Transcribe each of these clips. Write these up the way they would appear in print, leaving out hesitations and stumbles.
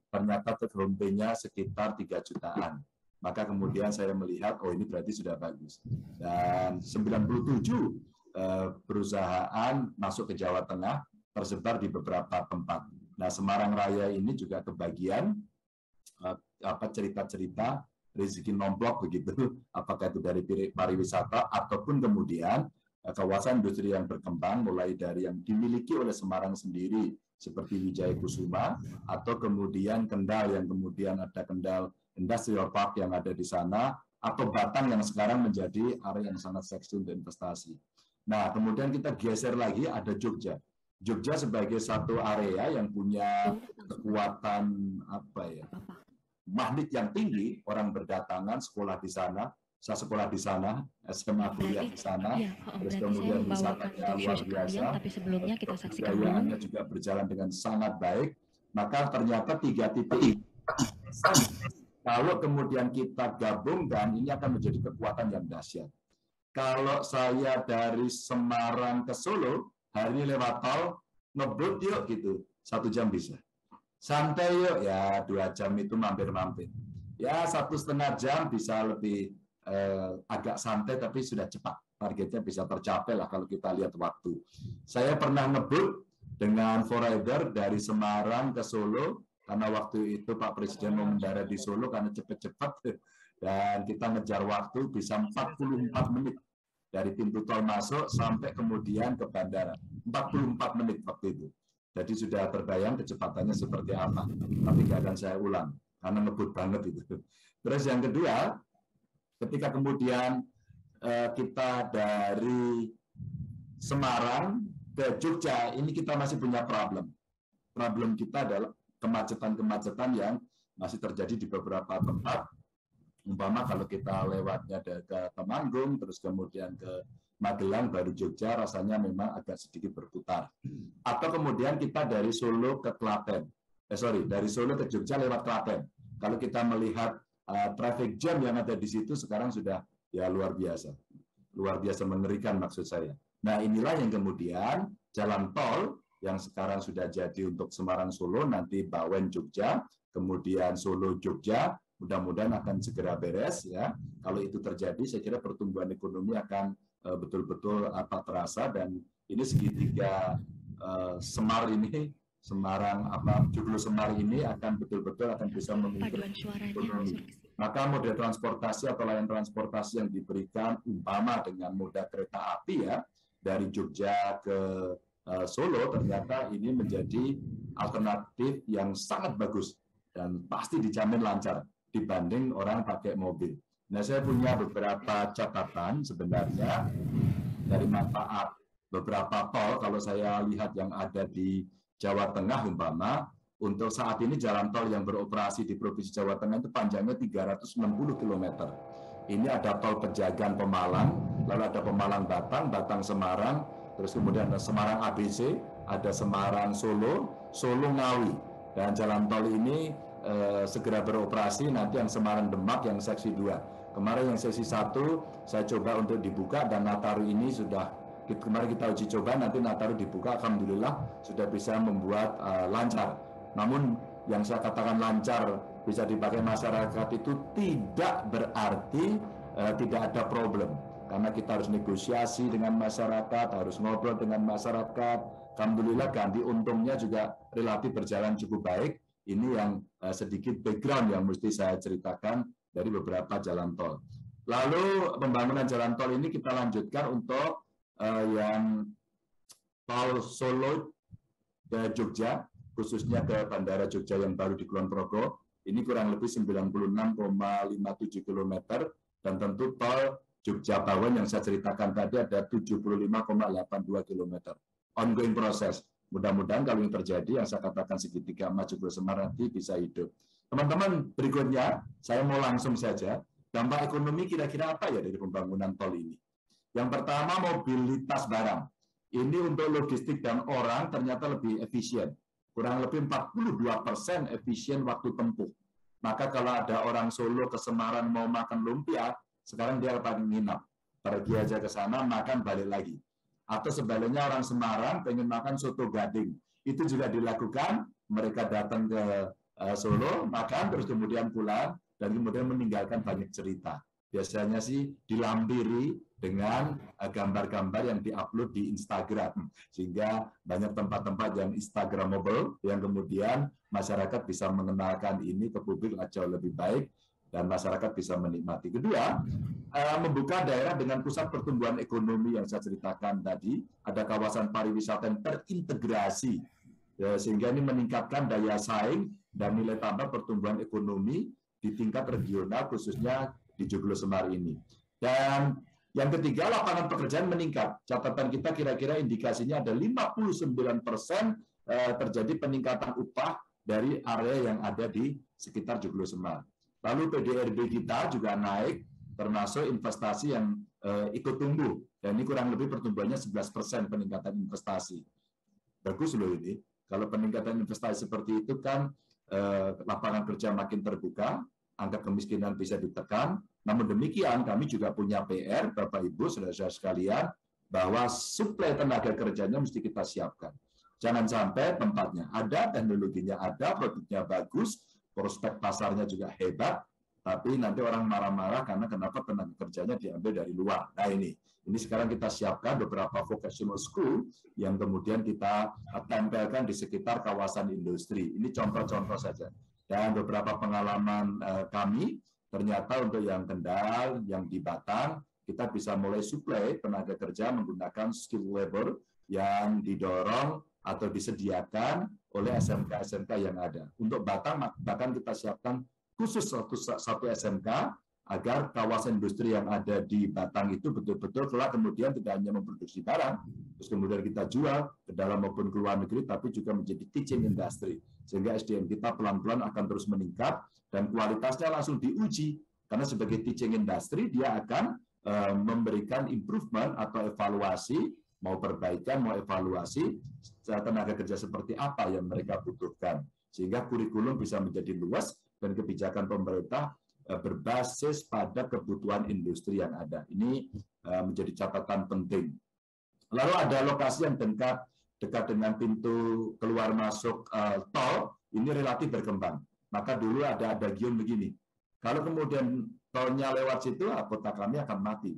ternyata take home pay-nya sekitar 3 jutaan. Maka kemudian saya melihat, oh ini berarti sudah bagus. Dan 97 perusahaan masuk ke Jawa Tengah, tersebar di beberapa tempat. Nah, Semarang Raya ini juga kebagian cerita-cerita rezeki nomplok begitu, apakah itu dari pariwisata ataupun kemudian kawasan industri yang berkembang, mulai dari yang dimiliki oleh Semarang sendiri seperti Wijaya Kusuma, atau kemudian Kendal yang kemudian ada Kendal Industrial Park yang ada di sana, atau Batang yang sekarang menjadi area yang sangat seksi untuk investasi. Nah, kemudian kita geser lagi, ada Jogja. Jogja sebagai satu area yang punya kekuatan magnet yang tinggi, orang berdatangan sekolah di sana. Saya sekolah di sana, SMA kuliah di sana, terus kemudian wisatanya luar biasa, tapi sebelumnya kita saksikan kebudayaannya juga berjalan dengan sangat baik. Maka ternyata 3 titik kalau kemudian kita gabungkan, ini akan menjadi kekuatan yang dahsyat. Kalau saya dari Semarang ke Solo, hari ini lewat tol, ngebut yuk gitu, 1 jam bisa. Santai yuk, ya 2 jam itu mampir-mampir. Ya 1,5 jam bisa lebih agak santai, tapi sudah cepat. Targetnya bisa tercapai lah kalau kita lihat waktu. Saya pernah ngebut dengan Forever dari Semarang ke Solo, karena waktu itu Pak Presiden mau mendarat di Solo karena cepat-cepat, dan kita ngejar waktu bisa 44 menit dari pintu tol masuk sampai kemudian ke bandara. 44 menit waktu itu. Jadi sudah terbayang kecepatannya seperti apa. Tapi nggak akan saya ulang karena ngebut banget itu. Terus yang kedua, ketika kemudian kita dari Semarang ke Jogja, ini kita masih punya problem. Problem kita adalah kemacetan-kemacetan yang masih terjadi di beberapa tempat. Umpama kalau kita lewatnya ke Temanggung, terus kemudian ke Magelang, baru Jogja, rasanya memang agak sedikit berputar. Atau kemudian kita dari Solo ke Klaten. Dari Solo ke Jogja lewat Klaten. Kalau kita melihat traffic jam yang ada di situ sekarang sudah ya luar biasa mengerikan maksud saya. Nah, inilah yang kemudian jalan tol yang sekarang sudah jadi untuk Semarang Solo, nanti Bawen Jogja, kemudian Solo Jogja, mudah-mudahan akan segera beres ya. Kalau itu terjadi, saya kira pertumbuhan ekonomi akan betul-betul terasa, dan ini segitiga Joglo Semar ini akan betul-betul akan bisa memimpin ekonomi. Maka moda transportasi atau layanan transportasi yang diberikan umpama dengan moda kereta api ya dari Jogja ke Solo, ternyata ini menjadi alternatif yang sangat bagus dan pasti dijamin lancar dibanding orang pakai mobil. Nah, saya punya beberapa catatan sebenarnya dari manfaat beberapa tol. Kalau saya lihat yang ada di Jawa Tengah umpama, untuk saat ini jalan tol yang beroperasi di Provinsi Jawa Tengah itu panjangnya 360 km. Ini ada tol Pejagan Pemalang, lalu ada Pemalang Batang, Batang Semarang, terus kemudian ada Semarang ABC, ada Semarang Solo, Solo Ngawi. Dan jalan tol ini segera beroperasi, nanti yang Semarang Demak yang seksi 2. Kemarin yang seksi 1 saya coba untuk dibuka, dan Nataru ini sudah kemarin kita uji coba, nanti Nataru dibuka, alhamdulillah sudah bisa membuat lancar. Namun yang saya katakan lancar bisa dipakai masyarakat itu tidak berarti tidak ada problem. Karena kita harus negosiasi dengan masyarakat, harus ngobrol dengan masyarakat. Alhamdulillah ganti untungnya juga relatif berjalan cukup baik. Ini yang sedikit background yang mesti saya ceritakan dari beberapa jalan tol. Lalu pembangunan jalan tol ini kita lanjutkan untuk yang tol Solo ke Jogja, khususnya ke Bandara Jogja yang baru di Kulon Progo, ini kurang lebih 96,57 km, dan tentu tol Jogja Bawen yang saya ceritakan tadi ada 75,82 km. Ongoing proses. Mudah-mudahan kalau ini terjadi, yang saya katakan segitiga emas Joglo Semar nanti bisa hidup. Teman-teman, berikutnya saya mau langsung saja, dampak ekonomi kira-kira apa ya dari pembangunan tol ini? Yang pertama, mobilitas barang. Ini untuk logistik dan orang ternyata lebih efisien. Kurang lebih 42% efisien waktu tempuh. Maka kalau ada orang Solo ke Semarang mau makan lumpia, sekarang dia paling nginap. Pergi aja ke sana, makan, balik lagi. Atau sebaliknya orang Semarang pengen makan soto gading. Itu juga dilakukan, mereka datang ke Solo, makan, terus kemudian pulang, dan kemudian meninggalkan banyak cerita. Biasanya sih dilampiri dengan gambar-gambar yang diupload di Instagram, sehingga banyak tempat-tempat yang Instagramable, yang kemudian masyarakat bisa mengenalkan ini ke publik jauh lebih baik, dan masyarakat bisa menikmati. Kedua, membuka daerah dengan pusat pertumbuhan ekonomi yang saya ceritakan tadi, ada kawasan pariwisata yang terintegrasi, sehingga ini meningkatkan daya saing dan nilai tambah pertumbuhan ekonomi di tingkat regional, khususnya di Joglo Semar ini. Dan yang ketiga, lapangan pekerjaan meningkat. Catatan kita kira-kira indikasinya ada 59% terjadi peningkatan upah dari area yang ada di sekitar Joglo Semar. Lalu PDRB kita juga naik, termasuk investasi yang ikut tumbuh. Dan ini kurang lebih pertumbuhannya 11% peningkatan investasi. Bagus loh ini. Kalau peningkatan investasi seperti itu kan lapangan kerja makin terbuka, angka kemiskinan bisa ditekan. Namun demikian kami juga punya PR, Bapak Ibu, saudara-saudara sekalian, bahwa suplai tenaga kerjanya mesti kita siapkan. Jangan sampai tempatnya ada, teknologinya ada, produknya bagus, prospek pasarnya juga hebat, tapi nanti orang marah-marah karena kenapa tenaga kerjanya diambil dari luar. Nah ini sekarang kita siapkan beberapa vocational school yang kemudian kita tempelkan di sekitar kawasan industri. Ini contoh-contoh saja. Dan beberapa pengalaman kami, ternyata untuk yang Kendal, yang di Batang, kita bisa mulai suplai tenaga kerja menggunakan skill labor yang didorong atau disediakan oleh SMK-SMK yang ada. Untuk Batang, bahkan kita siapkan khusus satu SMK agar kawasan industri yang ada di Batang itu betul-betul kelak kemudian tidak hanya memproduksi barang, terus kemudian kita jual ke dalam maupun ke luar negeri, tapi juga menjadi teaching industry. Sehingga SDM kita pelan-pelan akan terus meningkat dan kualitasnya langsung diuji. Karena sebagai teaching industry, dia akan memberikan improvement atau evaluasi, mau perbaikan, mau evaluasi tenaga kerja seperti apa yang mereka butuhkan. Sehingga kurikulum bisa menjadi luas dan kebijakan pemerintah berbasis pada kebutuhan industri yang ada. Ini menjadi catatan penting. Lalu ada lokasi yang dekat dengan pintu keluar masuk tol, ini relatif berkembang. Maka dulu ada adagium begini, kalau kemudian tolnya lewat situ, kota kami akan mati.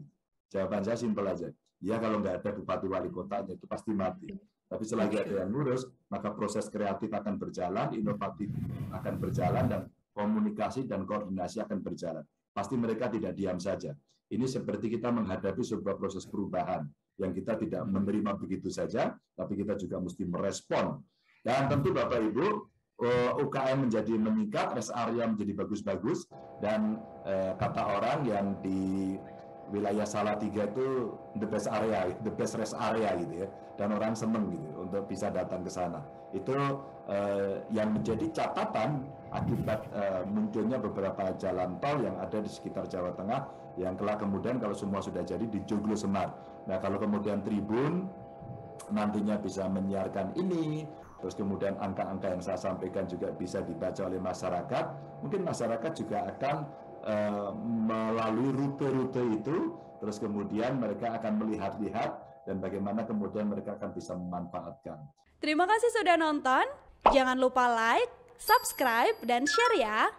Jawaban saya simpel aja. Ya kalau nggak ada bupati wali kotanya itu pasti mati. Tapi selagi ada yang ngurus, maka proses kreatif akan berjalan, inovatif akan berjalan, dan komunikasi dan koordinasi akan berjalan. Pasti mereka tidak diam saja. Ini seperti kita menghadapi sebuah proses perubahan yang kita tidak menerima begitu saja, tapi kita juga mesti merespon. Dan tentu Bapak Ibu, UKM menjadi meningkat, rest area menjadi bagus-bagus, dan kata orang yang di wilayah Salatiga itu the best area, the best rest area gitu ya, dan orang seneng gitu untuk bisa datang ke sana. Itu yang menjadi catatan akibat munculnya beberapa jalan tol yang ada di sekitar Jawa Tengah, yang kelak kemudian kalau semua sudah jadi di Joglo Semar. Nah kalau kemudian Tribun nantinya bisa menyiarkan ini, terus kemudian angka-angka yang saya sampaikan juga bisa dibaca oleh masyarakat, mungkin masyarakat juga akan melalui rute-rute itu, terus kemudian mereka akan melihat-lihat dan bagaimana kemudian mereka akan bisa memanfaatkan. Terima kasih sudah nonton, jangan lupa like, subscribe, dan share ya.